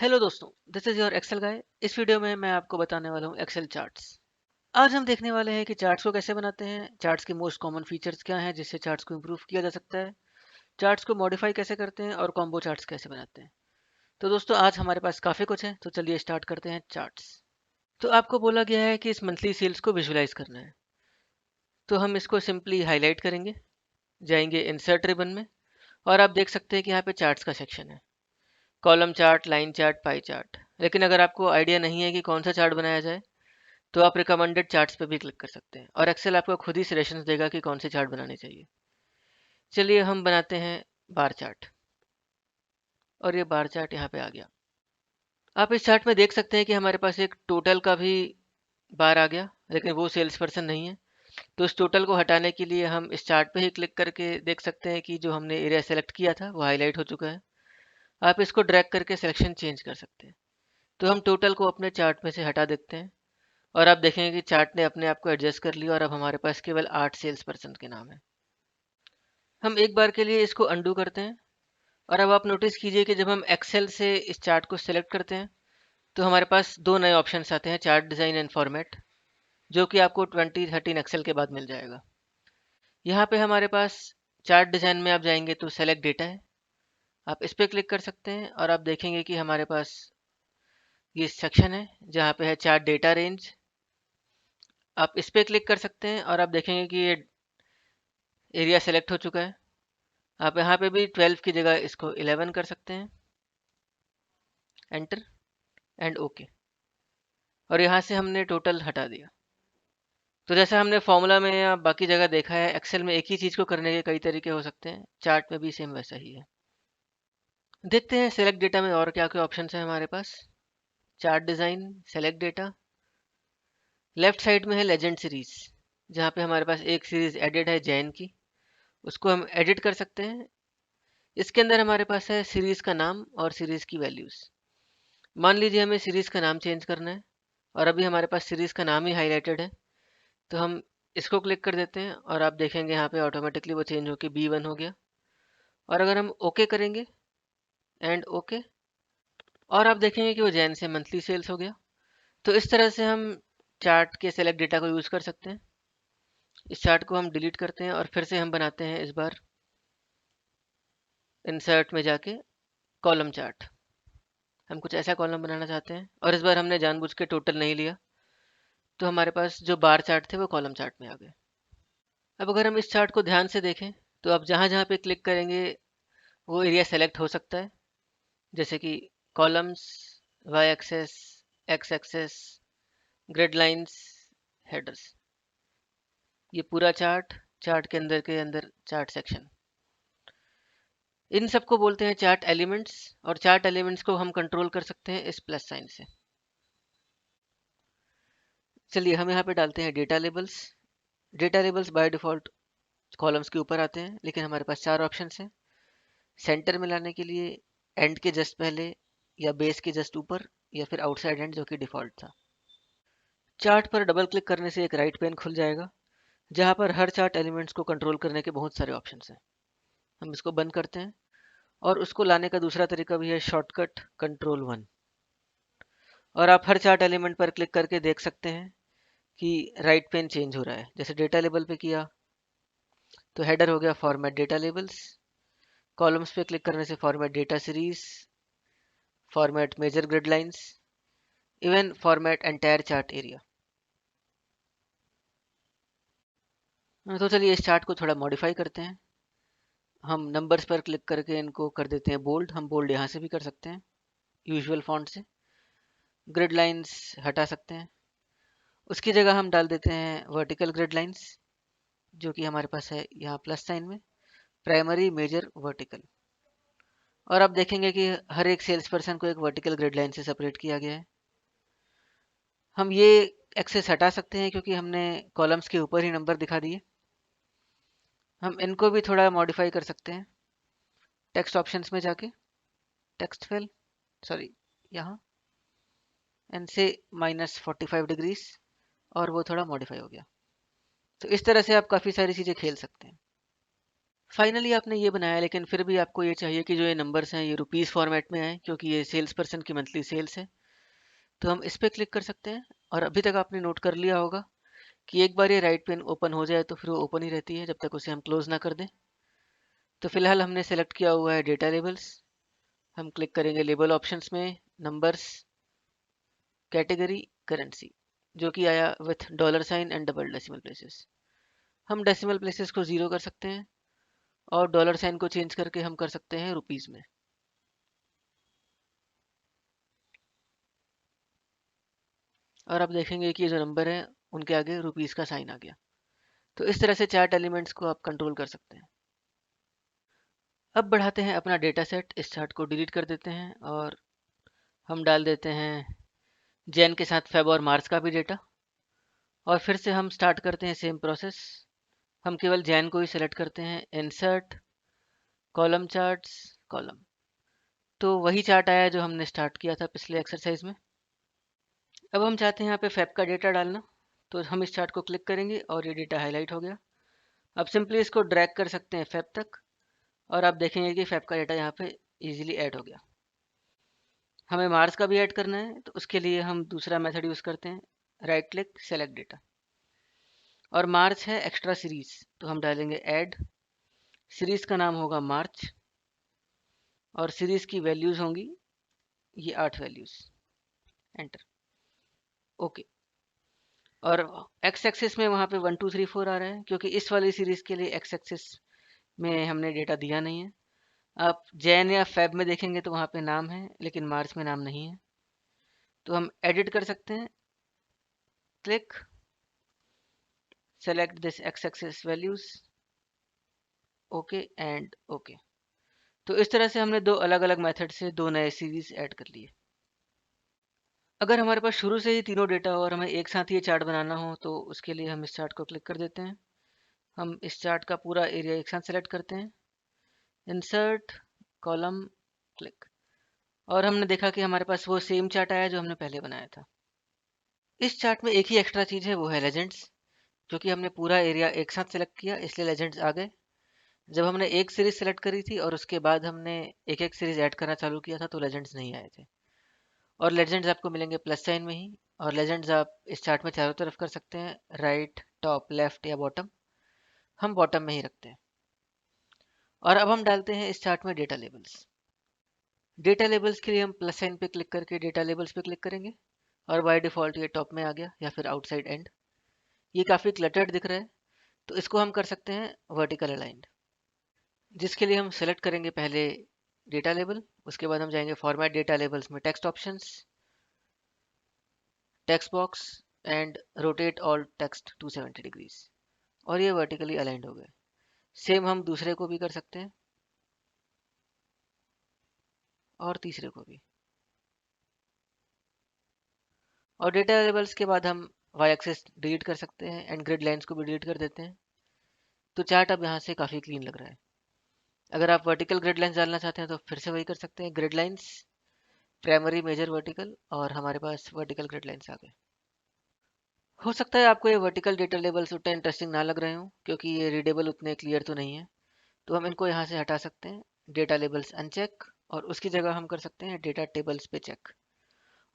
Hello दोस्तों, this is your Excel गाय। इस video में मैं आपको बताने वाला हूँ एक्सेल चार्ट्स। आज हम देखने वाले हैं कि चार्ट्स को कैसे बनाते हैं, चार्ट्स के मोस्ट कॉमन फीचर्स क्या हैं जिससे चार्ट्स को इम्प्रूव किया जा सकता है, चार्ट्स को मॉडिफाई कैसे करते हैं और कॉम्बो चार्ट्स कैसे बनाते हैं। तो दोस्तों आज हमारे पास काफ़ी कुछ है, तो चलिए स्टार्ट करते हैं चार्ट्स। तो आपको बोला गया है कि इस मंथली सेल्स को विजुलाइज करना है, तो हम इसको सिंपली हाईलाइट करेंगे, जाएंगे इंसर्ट रिबन में और आप देख सकते हैं कि यहाँ पे चार्ट्स का सेक्शन है, column chart, line chart, pie chart. लेकिन अगर आपको आइडिया नहीं है कि कौन सा चार्ट बनाया जाए तो आप रिकमेंडेड चार्ट्स पे भी क्लिक कर सकते हैं और एक्सेल आपको खुद ही सजेशंस देगा कि कौन से चार्ट बनाने चाहिए। चलिए हम बनाते हैं बार चार्ट, और ये बार चार्ट यहाँ पे आ गया। आप इस चार्ट में देख सकते हैं कि हमारे पास एक टोटल का भी बार आ गया, लेकिन वो सेल्स पर्सन नहीं है। तो इस टोटल को हटाने के लिए हम इस चार्ट पे ही क्लिक करके देख सकते हैं कि जो हमने एरिया सेलेक्ट किया था वो हाईलाइट हो चुका है। आप इसको ड्रैग करके सिलेक्शन चेंज कर सकते हैं। तो हम टोटल को अपने चार्ट में से हटा देते हैं और आप देखेंगे कि चार्ट ने अपने आप को एडजस्ट कर लिया और अब हमारे पास केवल 8 सेल्स पर्सन के नाम है। हम एक बार के लिए इसको अंडू करते हैं और अब आप नोटिस कीजिए कि जब हम एक्सेल से इस चार्ट को सिलेक्ट करते हैं तो हमारे पास दो नए ऑप्शंस आते हैं, चार्ट डिज़ाइन एंड फॉर्मेट, जो कि आपको 2013 एक्सेल के बाद मिल जाएगा। यहाँ पे हमारे पास चार्ट डिज़ाइन में आप जाएंगे तो सेलेक्ट डेटा है, आप इस पर क्लिक कर सकते हैं और आप देखेंगे कि हमारे पास ये सेक्शन है जहाँ पे है चार्ट डेटा रेंज। आप इस पर क्लिक कर सकते हैं और आप देखेंगे कि ये एरिया सेलेक्ट हो चुका है। आप यहाँ पे भी 12 की जगह इसको 11 कर सकते हैं, एंटर एंड ओके। और यहाँ से हमने टोटल हटा दिया। तो जैसा हमने फॉर्मूला में या बाकी जगह देखा है, एक्सेल में एक ही चीज़ को करने के कई तरीके हो सकते हैं, चार्ट में भी सेम वैसा ही है। देखते हैं सेलेक्ट डेटा में और क्या क्या ऑप्शन है हमारे पास। Chart design, select data, left side में है लेजेंड सीरीज, जहाँ पे हमारे पास एक सीरीज एडिट है जैन की, उसको हम एडिट कर सकते हैं। इसके अंदर हमारे पास है सीरीज का नाम और सीरीज की वैल्यूज़। मान लीजिए हमें सीरीज का नाम चेंज करना है और अभी हमारे पास सीरीज का नाम ही हाईलाइटेड है, तो हम इसको क्लिक कर देते हैं और आप देखेंगे यहाँ पे ऑटोमेटिकली वो चेंज होकर B1 हो गया। और अगर हम ओके करेंगे एंड ओके, और आप देखेंगे कि वो जैन से मंथली सेल्स हो गया। तो इस तरह से हम चार्ट के सेलेक्ट डेटा को यूज़ कर सकते हैं। इस चार्ट को हम डिलीट करते हैं और फिर से हम बनाते हैं इस बार इंसर्ट में जाके कॉलम चार्ट। हम कुछ ऐसा कॉलम बनाना चाहते हैं और इस बार हमने जानबूझ के टोटल नहीं लिया, तो हमारे पास जो बार चार्ट थे वो कॉलम चार्ट में आ गए। अब अगर हम इस चार्ट को ध्यान से देखें तो आप जहाँ जहाँ पे क्लिक करेंगे वो एरिया सेलेक्ट हो सकता है, जैसे कि columns, Y axis, X axis, grid lines, headers, ये पूरा चार्ट, चार्ट के अंदर चार्ट सेक्शन, इन सबको बोलते हैं चार्ट एलिमेंट्स। और चार्ट एलिमेंट्स को हम कंट्रोल कर सकते हैं इस प्लस साइन से। चलिए हम यहाँ पे डालते हैं data labels. Data labels by default columns के ऊपर आते हैं, लेकिन हमारे पास चार ऑप्शंस हैं। सेंटर में लाने के लिए एंड के जस्ट पहले, या बेस के जस्ट ऊपर, या फिर आउटसाइड एंड जो कि डिफ़ॉल्ट था। चार्ट पर डबल क्लिक करने से एक राइट पेन खुल जाएगा जहाँ पर हर चार्ट एलिमेंट्स को कंट्रोल करने के बहुत सारे ऑप्शंस हैं। हम इसको बंद करते हैं और उसको लाने का दूसरा तरीका भी है शॉर्टकट Ctrl+1। और आप हर चार्ट एलिमेंट पर क्लिक करके देख सकते हैं कि राइट पेन चेंज हो रहा है। जैसे डेटा लेबल पे किया तो हेडर हो गया फॉर्मेट डेटा लेबल्स, कॉलम्स पे क्लिक करने से format data series, format major grid lines, even format entire chart area. तो चलिए इस चार्ट को थोड़ा मॉडिफाई करते हैं। हम नंबर्स पर क्लिक करके इनको कर देते हैं बोल्ड। हम बोल्ड यहाँ से भी कर सकते हैं यूजुअल फॉन्ट से। ग्रिड लाइंस हटा सकते हैं, उसकी जगह हम डाल देते हैं वर्टिकल ग्रिड लाइंस, जो कि हमारे पास है यहाँ प्लस साइन में, प्राइमरी, मेजर, वर्टिकल। और आप देखेंगे कि हर एक सेल्स पर्सन को एक वर्टिकल ग्रिड लाइन से सेपरेट किया गया है। हम ये एक्सेस हटा सकते हैं क्योंकि हमने कॉलम्स के ऊपर ही नंबर दिखा दिए। हम इनको भी थोड़ा मॉडिफाई कर सकते हैं टेक्स्ट ऑप्शंस में जाके, टेक्स्ट फिल, सॉरी, यहाँ, एंड से -45 डिग्रीज, और वो थोड़ा मॉडिफाई हो गया। तो इस तरह से आप काफ़ी सारी चीज़ें खेल सकते हैं। फाइनली आपने ये बनाया, लेकिन फिर भी आपको ये चाहिए कि जो ये नंबर्स हैं ये रुपीज़ फॉर्मेट में आए, क्योंकि ये सेल्स पर्सन की मंथली सेल्स है। तो हम इस पर क्लिक कर सकते हैं। और अभी तक आपने नोट कर लिया होगा कि एक बार ये राइट पेन ओपन हो जाए तो फिर वो ओपन ही रहती है जब तक उसे हम क्लोज ना कर दें। तो फिलहाल हमने सेलेक्ट किया हुआ है डेटा लेबल्स। हम क्लिक करेंगे लेबल ऑप्शंस में, नंबर्स, कैटेगरी, करेंसी, जो कि आया with dollar sign and double decimal places. हम डेसिमल प्लेसेस को 0 कर सकते हैं और डॉलर साइन को चेंज करके हम कर सकते हैं रुपीज़ में। और आप देखेंगे कि ये जो नंबर है उनके आगे रुपीज़ का साइन आ गया। तो इस तरह से चार्ट एलिमेंट्स को आप कंट्रोल कर सकते हैं। अब बढ़ाते हैं अपना डेटा सेट। इस चार्ट को डिलीट कर देते हैं और हम डाल देते हैं जैन के साथ फेब और मार्च का भी डेटा। और फिर से हम स्टार्ट करते हैं सेम प्रोसेस। हम केवल जैन को ही सेलेक्ट करते हैं, इंसर्ट, कॉलम चार्ट्स, कॉलम। तो वही चार्ट आया जो हमने स्टार्ट किया था पिछले एक्सरसाइज में। अब हम चाहते हैं यहाँ पे फेब का डेटा डालना, तो हम इस चार्ट को क्लिक करेंगे और ये डेटा हाईलाइट हो गया। अब सिंपली इसको ड्रैग कर सकते हैं फेब तक और आप देखेंगे कि फेब का डेटा यहाँ पे इजीली ऐड हो गया। हमें मार्च का भी ऐड करना है, तो उसके लिए हम दूसरा मेथड यूज़ करते हैं, राइट क्लिक, सेलेक्ट डेटा। और मार्च है एक्स्ट्रा सीरीज, तो हम डालेंगे ऐड। सीरीज का नाम होगा मार्च और सीरीज की वैल्यूज़ होंगी ये 8 वैल्यूज़। Enter, okay. और एक्स एक्सिस में वहाँ पे 1 2 3 4 आ रहा है, क्योंकि इस वाली सीरीज के लिए एक्स एक्सिस में हमने डेटा दिया नहीं है। आप जैन या फेब में देखेंगे तो वहाँ पे नाम है, लेकिन मार्च में नाम नहीं है। तो हम एडिट कर सकते हैं, click, select this x axis values, okay and okay. तो इस तरह से हमने दो अलग अलग मेथड से दो नए सीरीज ऐड कर लिए। अगर हमारे पास शुरू से ही तीनों डेटा हो और हमें एक साथ ये चार्ट बनाना हो, तो उसके लिए हम इस चार्ट को क्लिक कर देते हैं। हम इस चार्ट का पूरा एरिया एक साथ सेलेक्ट करते हैं, इंसर्ट, कॉलम, क्लिक। और हमने देखा कि हमारे पास वो सेम चार्ट आया जो हमने पहले बनाया था। इस चार्ट में एक ही एक्स्ट्रा चीज़ है, वो है लेजेंड्स। क्योंकि हमने पूरा एरिया एक साथ सेलेक्ट किया इसलिए लेजेंड्स आ गए। जब हमने एक सीरीज सेलेक्ट करी थी और उसके बाद हमने एक एक सीरीज ऐड करना चालू किया था तो लेजेंड्स नहीं आए थे। और लेजेंड्स आपको मिलेंगे प्लस साइन में ही। और लेजेंड्स आप इस चार्ट में चारों तरफ कर सकते हैं, राइट, टॉप, लेफ्ट या बॉटम। हम बॉटम में ही रखते हैं। और अब हम डालते हैं इस चार्ट में डेटा लेबल्स। डेटा लेबल्स के लिए हम प्लस साइन पे क्लिक करके डेटा लेबल्स पे क्लिक करेंगे और बाय डिफ़ॉल्ट ये टॉप में आ गया या फिर आउटसाइड एंड। ये काफ़ी क्लटर्ड दिख रहा है, तो इसको हम कर सकते हैं वर्टिकल अलाइंड, जिसके लिए हम सेलेक्ट करेंगे पहले डेटा लेबल। उसके बाद हम जाएंगे फॉर्मेट डेटा लेबल्स में, text options, text box and rotate all text 270 degrees. और ये वर्टिकली अलाइंड हो गए। सेम हम दूसरे को भी कर सकते हैं और तीसरे को भी। और डेटा लेबल्स के बाद हम वाई एक्सिस डिलीट कर सकते हैं एंड ग्रिड लाइंस को भी डिलीट कर देते हैं। तो चार्ट अब यहाँ से काफ़ी क्लीन लग रहा है। अगर आप वर्टिकल ग्रिड लाइंस डालना चाहते हैं तो फिर से वही कर सकते हैं, grid lines, primary, major, vertical, और हमारे पास वर्टिकल ग्रिड लाइंस आ गए। हो सकता है आपको ये वर्टिकल डेटा लेबल्स उतने इंटरेस्टिंग ना लग रहे हो, क्योंकि ये रीडेबल उतने क्लियर तो नहीं है। तो हम इनको यहाँ से हटा सकते हैं, डेटा लेबल्स अनचेक, और उसकी जगह हम कर सकते हैं डेटा टेबल्स पे चेक।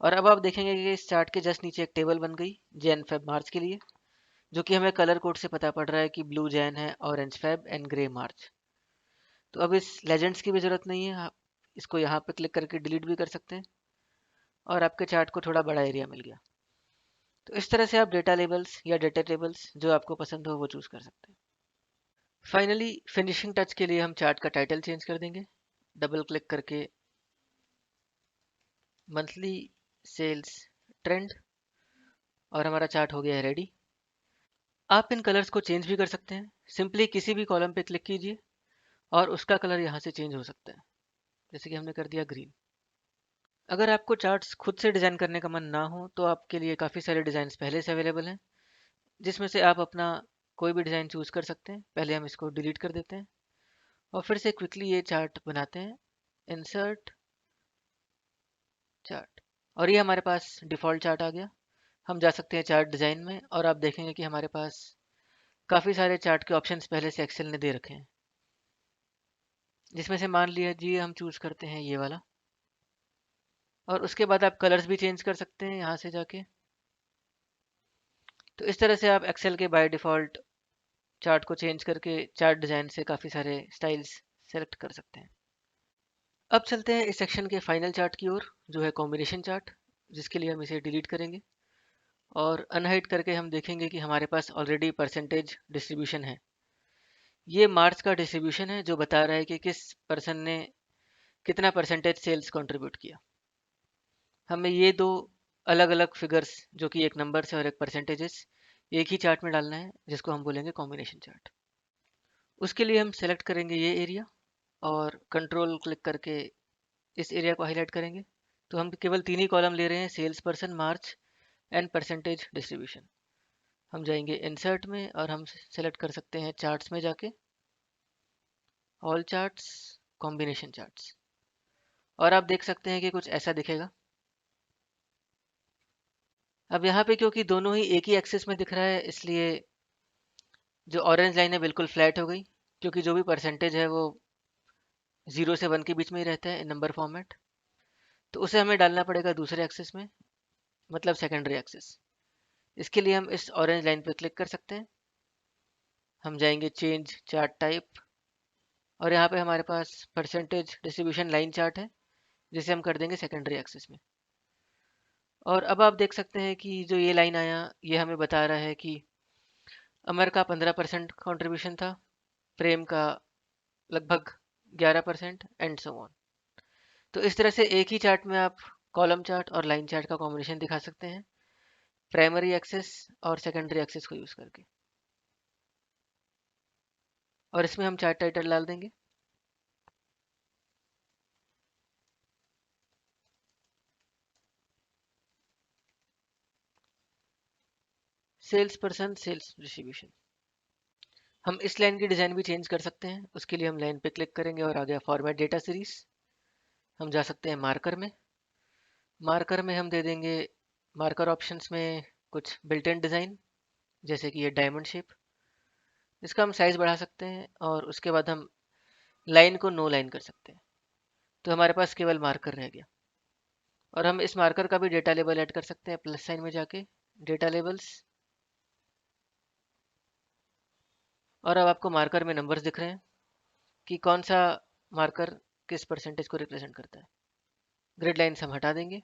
और अब आप देखेंगे कि इस चार्ट के जस्ट नीचे एक टेबल बन गई जैन फेब मार्च के लिए, जो कि हमें कलर कोड से पता पड़ रहा है कि ब्लू जैन है, ऑरेंज फेब एंड ग्रे मार्च। तो अब इस लेजेंड्स की भी ज़रूरत नहीं है, आप इसको यहाँ पे क्लिक करके डिलीट भी कर सकते हैं और आपके चार्ट को थोड़ा बड़ा एरिया मिल गया। तो इस तरह से आप डेटा लेबल्स या डेटा टेबल्स जो आपको पसंद हो वो चूज़ कर सकते हैं। फाइनली फिनिशिंग टच के लिए हम चार्ट का टाइटल चेंज कर देंगे, डबल क्लिक करके मंथली सेल्स ट्रेंड, और हमारा चार्ट हो गया है रेडी। आप इन कलर्स को चेंज भी कर सकते हैं। सिंपली किसी भी कॉलम पे क्लिक कीजिए और उसका कलर यहाँ से चेंज हो सकता है, जैसे कि हमने कर दिया ग्रीन। अगर आपको चार्ट्स खुद से डिज़ाइन करने का मन ना हो तो आपके लिए काफ़ी सारे डिज़ाइंस पहले से अवेलेबल हैं, जिसमें से आप अपना कोई भी डिज़ाइन चूज़ कर सकते हैं। पहले हम इसको डिलीट कर देते हैं और फिर से क्विकली ये चार्ट बनाते हैं, इंसर्ट, चार्ट। और ये हमारे पास डिफ़ॉल्ट चार्ट आ गया। हम जा सकते हैं चार्ट डिज़ाइन में और आप देखेंगे कि हमारे पास काफ़ी सारे चार्ट के ऑप्शंस पहले से एक्सेल ने दे रखे हैं। जिसमें से मान लीजिए हम चूज करते हैं ये वाला। और उसके बाद आप कलर्स भी चेंज कर सकते हैं यहाँ से जाके। तो इस तरह से आप एक्सेल के बाय डिफ़ॉल्ट चार्ट को चेंज करके चार्ट डिज़ाइन से काफ़ी सारे स्टाइल्स सेलेक्ट कर सकते हैं। अब चलते हैं इस सेक्शन के फाइनल चार्ट की ओर, जो है कॉम्बिनेशन चार्ट, जिसके लिए हम इसे डिलीट करेंगे और अनहाइड करके हम देखेंगे कि हमारे पास ऑलरेडी परसेंटेज डिस्ट्रीब्यूशन है। ये मार्च का डिस्ट्रीब्यूशन है जो बता रहा है कि किस पर्सन ने कितना परसेंटेज सेल्स कंट्रीब्यूट किया। हमें ये दो अलग अलग फिगर्स, जो कि एक नंबर से और एक परसेंटेजेस, एक ही चार्ट में डालना है, जिसको हम बोलेंगे कॉम्बिनेशन चार्ट। उसके लिए हम सेलेक्ट करेंगे ये एरिया और कंट्रोल क्लिक करके इस एरिया को हाईलाइट करेंगे। तो हम केवल तीन ही कॉलम ले रहे हैं, sales person, March and percentage distribution. हम जाएंगे इंसर्ट में और हम सेलेक्ट कर सकते हैं चार्ट्स में जाके ऑल चार्ट्स, कॉम्बिनेशन चार्ट्स, और आप देख सकते हैं कि कुछ ऐसा दिखेगा। अब यहाँ पे क्योंकि दोनों ही एक ही एक्सिस में दिख रहा है, इसलिए जो ऑरेंज लाइन है बिल्कुल फ्लैट हो गई, क्योंकि जो भी परसेंटेज है वो 0 से 1 के बीच में ही रहता है इन नंबर फॉर्मेट। तो उसे हमें डालना पड़ेगा दूसरे एक्सिस में, मतलब सेकेंडरी एक्सिस। इसके लिए हम इस ऑरेंज लाइन पर क्लिक कर सकते हैं। हम जाएंगे चेंज चार्ट टाइप और यहाँ पे हमारे पास परसेंटेज डिस्ट्रीब्यूशन लाइन चार्ट है, जिसे हम कर देंगे सेकेंडरी एक्सिस में। और अब आप देख सकते हैं कि जो ये लाइन आया, ये हमें बता रहा है कि अमर का 15% कॉन्ट्रीब्यूशन था, प्रेम का लगभग 11% एंड सो ऑन। तो इस तरह से एक ही चार्ट में आप कॉलम चार्ट और लाइन चार्ट का कॉम्बिनेशन दिखा सकते हैं, प्राइमरी एक्सेस और सेकेंडरी एक्सेस को यूज करके। और इसमें हम चार्ट टाइटल डाल देंगे। Sales person sales distribution. हम इस लाइन की डिजाइन भी चेंज कर सकते हैं। उसके लिए हम लाइन पे क्लिक करेंगे और आ गया फॉर्मेट डेटा सीरीज। हम जा सकते हैं मार्कर में। मार्कर में हम दे देंगे मार्कर ऑप्शंस में कुछ बिल्ट इन डिज़ाइन, जैसे कि ये डायमंड शेप। इसका हम साइज बढ़ा सकते हैं और उसके बाद हम लाइन को नो लाइन कर सकते हैं। तो हमारे पास केवल मार्कर रह गया। और हम इस मार्कर का भी डेटा लेबल ऐड कर सकते हैं प्लस साइन में जाके, डेटा लेबल्स। और अब आपको मार्कर में नंबर्स दिख रहे हैं कि कौन सा मार्कर किस परसेंटेज को रिप्रेजेंट करता है। ग्रिड लाइन्स हम हटा देंगे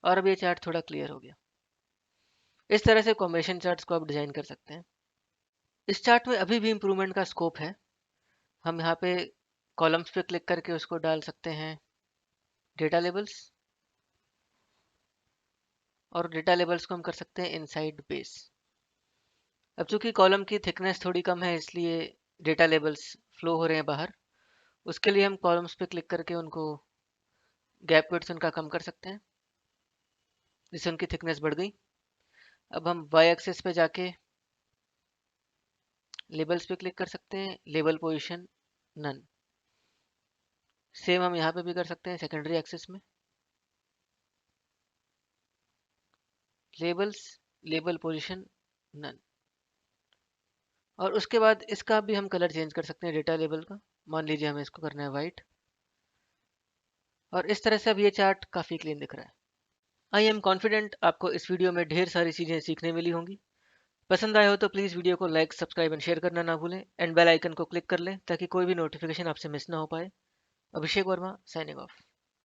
और अब ये चार्ट थोड़ा क्लियर हो गया। इस तरह से कॉम्बिनेशन चार्ट्स को आप डिजाइन कर सकते हैं। इस चार्ट में अभी भी इम्प्रूवमेंट का स्कोप है। हम यहाँ पे कॉलम्स पे क्लिक करके उसको डाल सकते हैं डेटा लेबल्स, और डेटा लेबल्स को हम कर सकते हैं इनसाइड बेस। अब चूंकि कॉलम की थिकनेस थोड़ी कम है, इसलिए डेटा लेबल्स फ्लो हो रहे हैं बाहर। उसके लिए हम कॉलम्स पे क्लिक करके उनको गैप विड्थ उनका कम कर सकते हैं, जिससे उनकी थिकनेस बढ़ गई। अब हम वाई एक्सिस पे जाके लेबल्स पे क्लिक कर सकते हैं, लेबल पोजीशन नन। सेम हम यहाँ पे भी कर सकते हैं सेकेंडरी एक्सिस में, लेबल्स, लेबल पोजीशन नन। और उसके बाद इसका भी हम कलर चेंज कर सकते हैं डेटा लेबल का। मान लीजिए हमें इसको करना है वाइट। और इस तरह से अब ये चार्ट काफ़ी क्लीन दिख रहा है। आई एम कॉन्फिडेंट आपको इस वीडियो में ढेर सारी चीज़ें सीखने मिली होंगी। पसंद आया हो तो प्लीज़ वीडियो को लाइक, सब्सक्राइब एंड शेयर करना ना भूलें, एंड बेल आइकन को क्लिक कर लें ताकि कोई भी नोटिफिकेशन आपसे मिस ना हो पाए। अभिषेक वर्मा, साइनिंग ऑफ।